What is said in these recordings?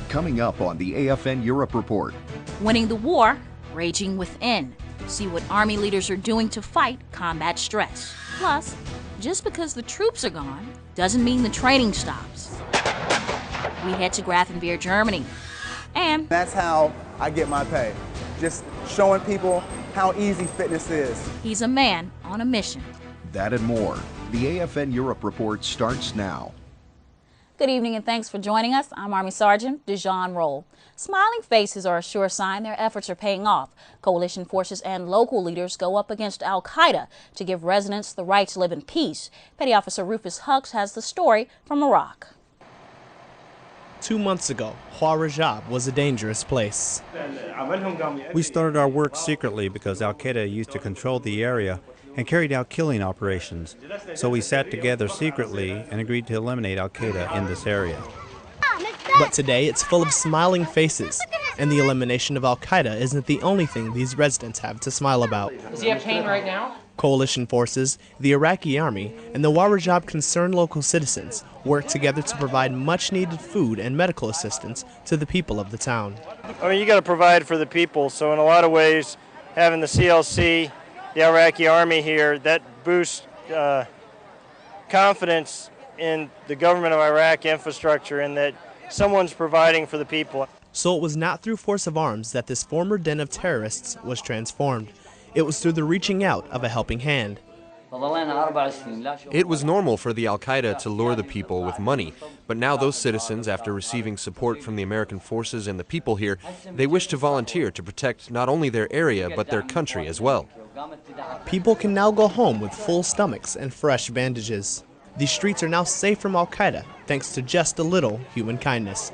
Coming up on the AFN Europe Report. Winning the war, raging within. See what Army leaders are doing to fight combat stress. Plus, just because the troops are gone doesn't mean the training stops. We head to Grafenwehr, Germany. And that's how I get my pay. Just showing people how easy fitness is. He's a man on a mission. That and more. The AFN Europe Report starts now. Good evening and thanks for joining us. I'm Army Sergeant Dijon Rolle. Smiling faces are a sure sign their efforts are paying off. Coalition forces and local leaders go up against Al-Qaeda to give residents the right to live in peace. Petty Officer Rufus Hux has the story from Iraq. 2 months ago, Rajab was a dangerous place. We started our work secretly because Al-Qaeda used to control the area and carried out killing operations. So we sat together secretly and agreed to eliminate Al-Qaeda in this area. But today it's full of smiling faces, and the elimination of Al-Qaeda isn't the only thing these residents have to smile about. Does he have pain right now? Coalition forces, the Iraqi army, and the Warajab concerned local citizens work together to provide much-needed food and medical assistance to the people of the town. I mean, you got to provide for the people, so in a lot of ways, having the CLC, the Iraqi army here, that boosts confidence in the government of Iraq infrastructure and that someone's providing for the people. So it was not through force of arms that this former den of terrorists was transformed. It was through the reaching out of a helping hand. It was normal for the Al-Qaeda to lure the people with money, but now those citizens, after receiving support from the American forces and the people here, they wish to volunteer to protect not only their area but their country as well. People can now go home with full stomachs and fresh bandages. These streets are now safe from Al-Qaeda thanks to just a little human kindness.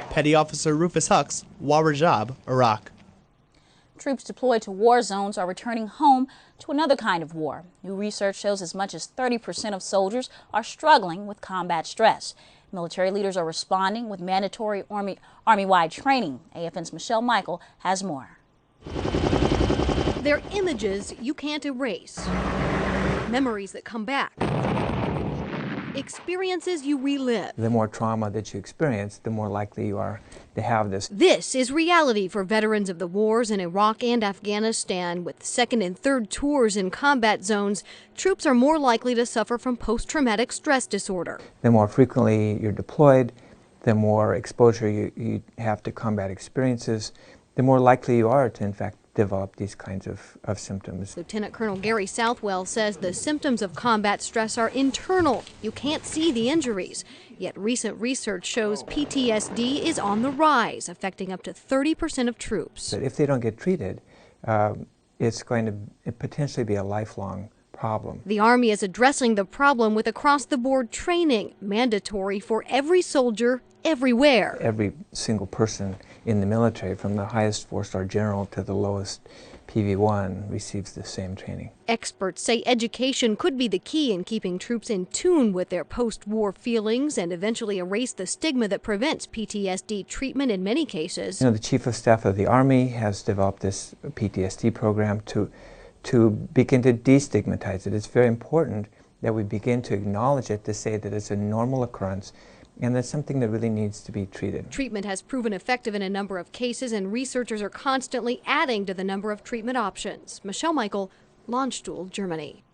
Petty Officer Rufus Hux, Warajab, Iraq. Troops deployed to war zones are returning home to another kind of war. New research shows as much as 30% of soldiers are struggling with combat stress. Military leaders are responding with mandatory Army-wide training. AFN's Michelle Michael has more. They're images you can't erase, memories that come back, experiences you relive. The more trauma that you experience, the more likely you are to have this. This is reality for veterans of the wars in Iraq and Afghanistan. With second and third tours in combat zones, troops are more likely to suffer from post-traumatic stress disorder. The more frequently you're deployed, the more exposure you have to combat experiences, the more likely you are to, in fact, develop these kinds of symptoms. Lieutenant Colonel Gary Southwell says the symptoms of combat stress are internal. You can't see the injuries. Yet recent research shows PTSD is on the rise, affecting up to 30% of troops. But if they don't get treated, it's going to potentially be a lifelong problem. The Army is addressing the problem with across-the-board training, mandatory for every soldier, everywhere. Every single person in the military, from the highest four-star general to the lowest PV1, receives the same training. Experts say education could be the key in keeping troops in tune with their post-war feelings and eventually erase the stigma that prevents PTSD treatment in many cases. You know, the Chief of Staff of the Army has developed this PTSD program to begin to destigmatize it. It's very important that we begin to acknowledge it, to say that it's a normal occurrence and that's something that really needs to be treated. Treatment has proven effective in a number of cases, and researchers are constantly adding to the number of treatment options. Michelle Michael, Landstuhl, Germany.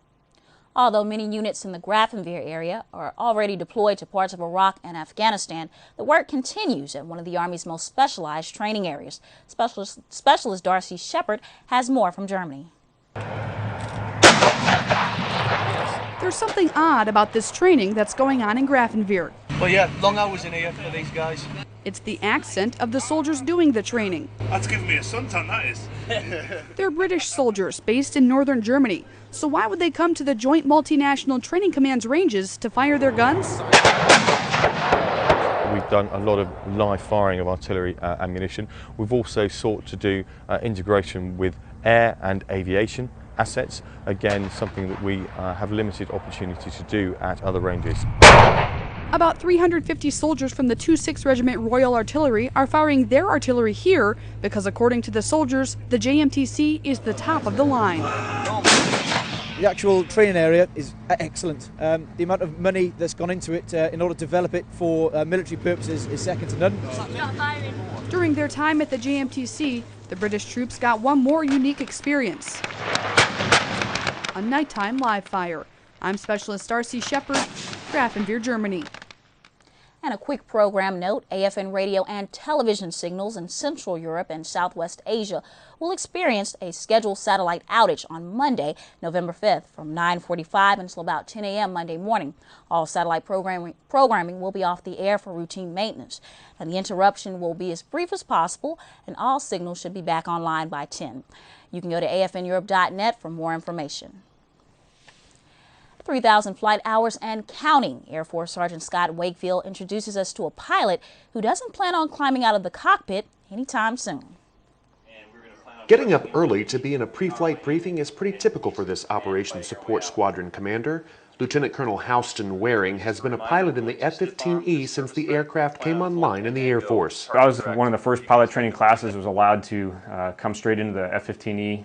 Although many units in the Grafenwehr area are already deployed to parts of Iraq and Afghanistan, the work continues at one of the Army's most specialized training areas. Specialist Darcy Shepard has more from Germany. There's something odd about this training that's going on in Grafenwehr. Well, yeah, long hours in here for these guys. It's the accent of the soldiers doing the training. That's giving me a suntan, that is. They're British soldiers based in northern Germany. So why would they come to the Joint Multinational Training Command's ranges to fire their guns? We've done a lot of live firing of artillery ammunition. We've also sought to do integration with air and aviation assets. Again, something that we have limited opportunity to do at other ranges. About 350 soldiers from the 26th Regiment Royal Artillery are firing their artillery here because, according to the soldiers, the JMTC is the top of the line. The actual training area is excellent. The amount of money that's gone into it in order to develop it for military purposes is second to none. During their time at the JMTC, the British troops got one more unique experience: a nighttime live fire. I'm Specialist Darcy Shepard, Grafenwehr, Germany. And a quick program note, AFN radio and television signals in Central Europe and Southwest Asia will experience a scheduled satellite outage on Monday, November 5th from 9:45 until about 10 a.m. Monday morning. All satellite programming will be off the air for routine maintenance. And the interruption will be as brief as possible, and all signals should be back online by 10. You can go to afneurope.net for more information. 3,000 flight hours and counting. Air Force Sergeant Scott Wakefield introduces us to a pilot who doesn't plan on climbing out of the cockpit anytime soon. Getting up early to be in a pre-flight briefing is pretty typical for this Operations Support Squadron commander. Lieutenant Colonel Houston Waring has been a pilot in the F-15E since the aircraft came online in the Air Force. I was one of the first pilot training classes was allowed to come straight into the F-15E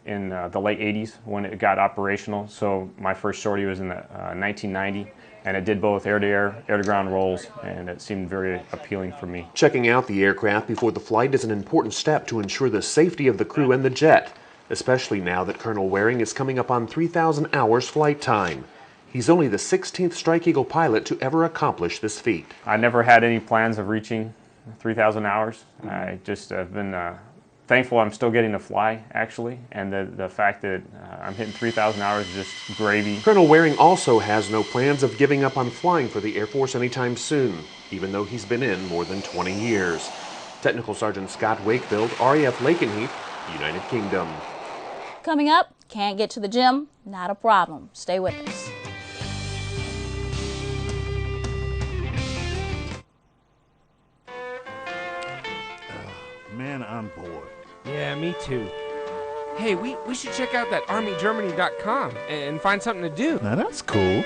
in the late 80s when it got operational. So my first sortie was in 1990, and it did both air-to-air, air-to-ground rolls, and it seemed very appealing for me. Checking out the aircraft before the flight is an important step to ensure the safety of the crew and the jet, especially now that Colonel Waring is coming up on 3,000 hours flight time. He's only the 16th Strike Eagle pilot to ever accomplish this feat. I never had any plans of reaching 3,000 hours. I just have been thankful I'm still getting to fly, actually, and the fact that I'm hitting 3,000 hours is just gravy. Colonel Waring also has no plans of giving up on flying for the Air Force anytime soon, even though he's been in more than 20 years. Technical Sergeant Scott Wakefield, RAF Lakenheath, United Kingdom. Coming up, can't get to the gym? Not a problem. Stay with us. Man, I'm bored. Yeah, me too. Hey, we should check out that armygermany.com and find something to do. Now that's cool.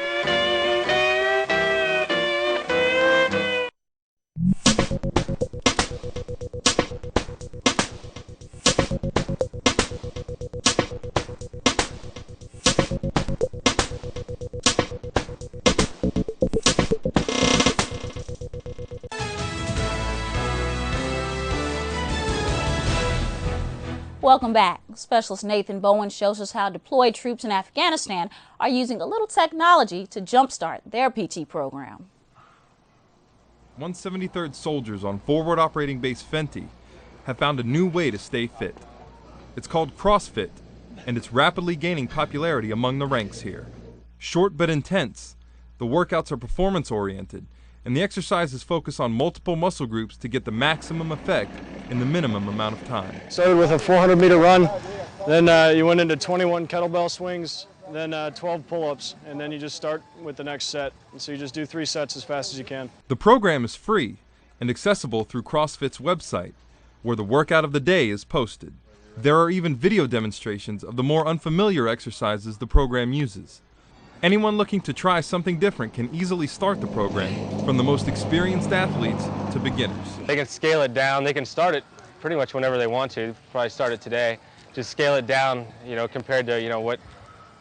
Welcome back. Specialist Nathan Bowen shows us how deployed troops in Afghanistan are using a little technology to jumpstart their PT program. 173rd soldiers on Forward Operating Base Fenty have found a new way to stay fit. It's called Crossfit, and it's rapidly gaining popularity among the ranks here. Short but intense, the workouts are performance-oriented, and the exercises focus on multiple muscle groups to get the maximum effect in the minimum amount of time. Started with a 400-meter run, then you went into 21 kettlebell swings, then 12 pull-ups, and then you just start with the next set. And so you just do 3 sets as fast as you can. The program is free and accessible through CrossFit's website, where the workout of the day is posted. There are even video demonstrations of the more unfamiliar exercises the program uses. Anyone looking to try something different can easily start the program, from the most experienced athletes to beginners. They can scale it down. They can start it pretty much whenever they want to. Probably start it today. Just scale it down, compared to,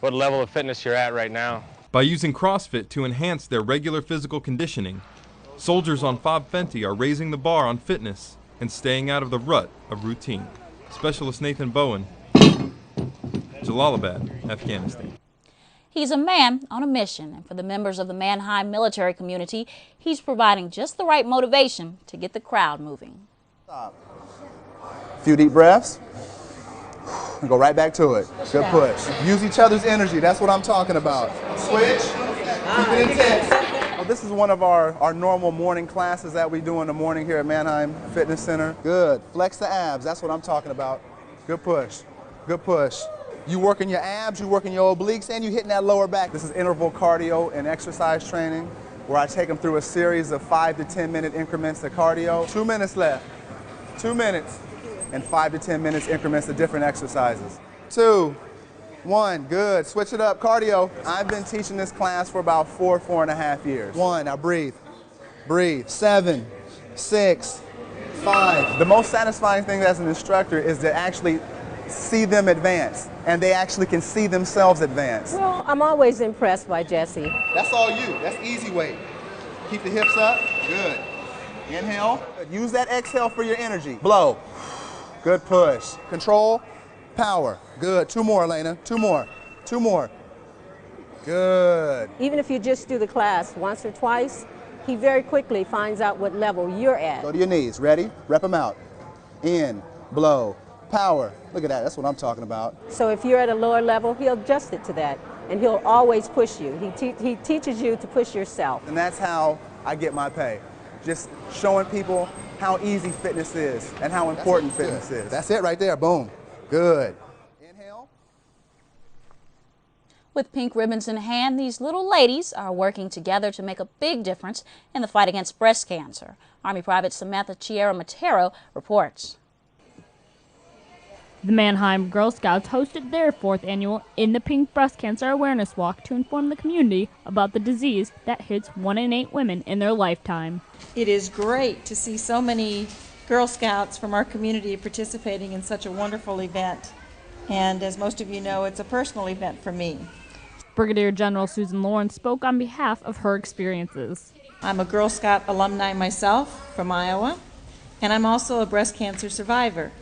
what level of fitness you're at right now. By using CrossFit to enhance their regular physical conditioning, soldiers on FOB Fenty are raising the bar on fitness and staying out of the rut of routine. Specialist Nathan Bowen, Jalalabad, Afghanistan. He's a man on a mission, and for the members of the Mannheim military community, he's providing just the right motivation to get the crowd moving. Stop. A few deep breaths, and go right back to it. Good push. Use each other's energy, that's what I'm talking about. Switch, keep it intense. Well, this is one of our normal morning classes that we do in the morning here at Mannheim Fitness Center. Good, flex the abs, that's what I'm talking about. Good push, good push. You working your abs, you working your obliques, and you hitting that lower back. This is interval cardio and exercise training, where I take them through a series of 5 to 10 minute increments of cardio. 2 minutes left, 2 minutes, and 5 to 10 minutes increments of different exercises. 2, 1, good, switch it up, cardio. I've been teaching this class for about 4.5 years. 1, now breathe, breathe, 7, 6, 5. The most satisfying thing as an instructor is to actually see them advance and they actually can see themselves advance? Well, I'm always impressed by Jesse. That's all you. That's easy weight. Keep the hips up. Good. Inhale. Use that exhale for your energy. Blow. Good push. Control. Power. Good. 2 more, Elena. 2 more. 2 more. Good. Even if you just do the class once or twice, he very quickly finds out what level you're at. Go to your knees. Ready? Rep them out. In. Blow. Power. Look at that. That's what I'm talking about. So if you're at a lower level, he'll adjust it to that, and he'll always push you. He teaches you to push yourself. And that's how I get my pay. Just showing people how easy fitness is and how important fitness is. That's it right there. Boom. Good. Inhale. With pink ribbons in hand, these little ladies are working together to make a big difference in the fight against breast cancer. Army Private Samantha Matero reports. The Mannheim Girl Scouts hosted their 4th annual In the Pink Breast Cancer Awareness Walk to inform the community about the disease that hits 1 in 8 women in their lifetime. It is great to see so many Girl Scouts from our community participating in such a wonderful event. And as most of you know, it's a personal event for me. Brigadier General Susan Lawrence spoke on behalf of her experiences. I'm a Girl Scout alumni myself from Iowa, and I'm also a breast cancer survivor.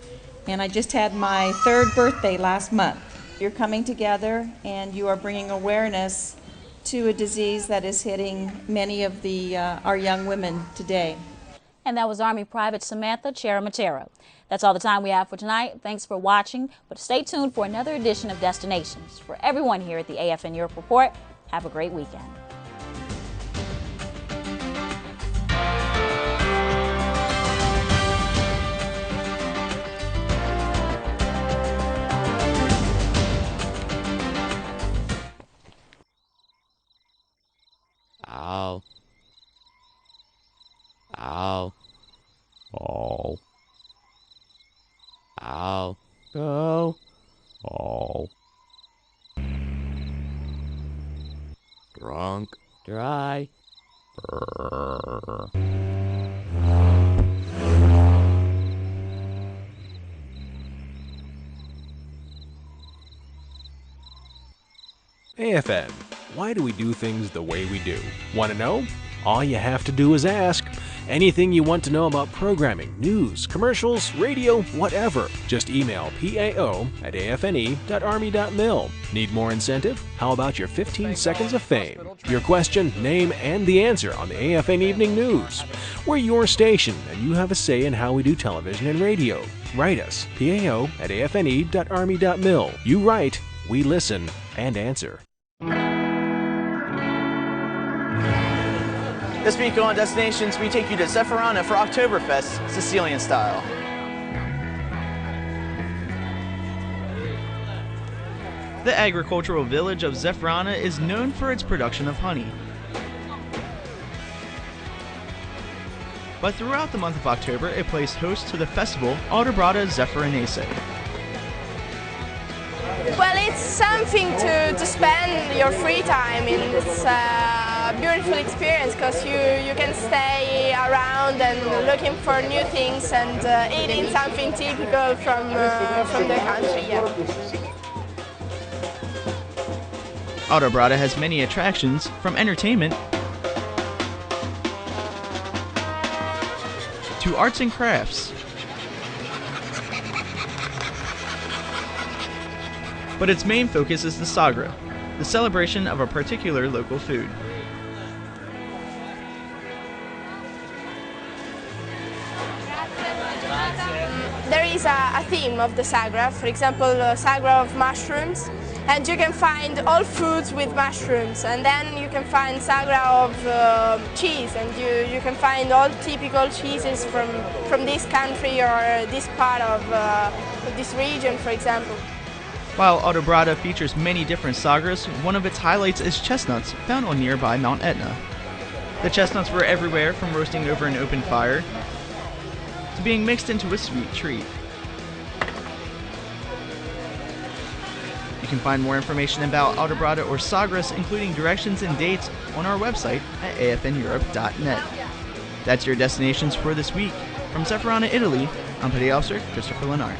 And I just had my 3rd birthday last month. You're coming together and you are bringing awareness to a disease that is hitting many of our young women today. And that was Army Private Samantha Matero. That's all the time we have for tonight. Thanks for watching, but stay tuned for another edition of Destinations. For everyone here at the AFN Europe Report, have a great weekend. Ow. Ow. Oh. Ow. Go. Oh. Drunk. Dry. Brr. AFN. Why do we do things the way we do? Want to know? All you have to do is ask. Anything you want to know about programming, news, commercials, radio, whatever, just email pao@afne.army.mil. Need more incentive? How about your 15 seconds of fame? Your question, name, and the answer on the AFN Evening News. We're your station, and you have a say in how we do television and radio. Write us, pao@afne.army.mil. You write, we listen, and answer. This week on Destinations, we take you to Zephyrana for Oktoberfest, Sicilian style. The agricultural village of Zephyrana is known for its production of honey. But throughout the month of October, it plays host to the festival Aldebrada Zephyrinese. Well, it's something to spend your free time in. It's a beautiful experience because you can stay around and looking for new things and eating something typical from the country. Yeah. Aldebrada has many attractions, from entertainment to arts and crafts. But its main focus is the Sagra, the celebration of a particular local food. There is a theme of the Sagra, for example, Sagra of mushrooms, and you can find all foods with mushrooms, and then you can find Sagra of cheese, and you can find all typical cheeses from this country or this part of this region, for example. While Aldebrada features many different sagras, one of its highlights is chestnuts, found on nearby Mount Etna. The chestnuts were everywhere, from roasting over an open fire to being mixed into a sweet treat. You can find more information about Aldebrada or sagras, including directions and dates, on our website at afneurope.net. That's your destinations for this week. From Zephyrana, Italy, I'm Petty Officer Christopher Lennart.